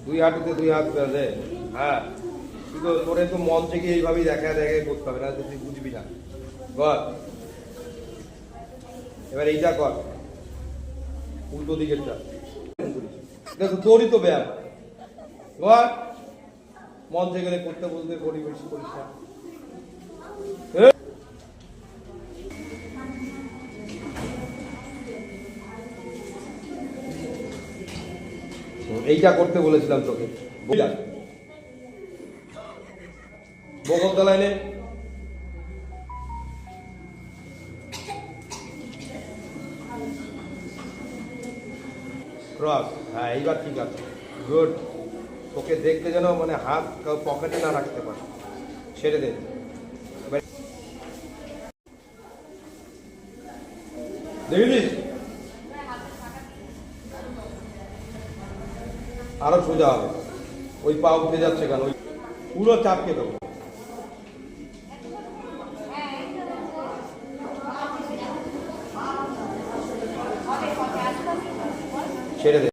দুই হাঁটুতে দুই হাত ফেলে। হ্যাঁ, কিন্তু তোরে তো মন থেকে এইভাবেই দেখা করতে হবে, না তুই বুঝবি না। কর, এবার এইটা কর, উল্টো দিকেরটা। দেখো তোরই তো ব্যায়াম। কর, মন থেকে করতে বলতে পরিবেশ পরিষ্কার। এইটা করতে বলেছিলাম তোকে, বুঝলাম। বগলতলায় নে। ক্রস, হ্যাঁ এইবার ঠিক আছে, গুড। তোকে দেখতে যেন মানে হাত পকেটে না রাখতে পারে, ছেড়ে দে। দেখেছিস, আরো সোজা হবে। ওই পা উঠে যাচ্ছে কেন, ওই পুরো চাপকে দেবো, ছেড়ে দে।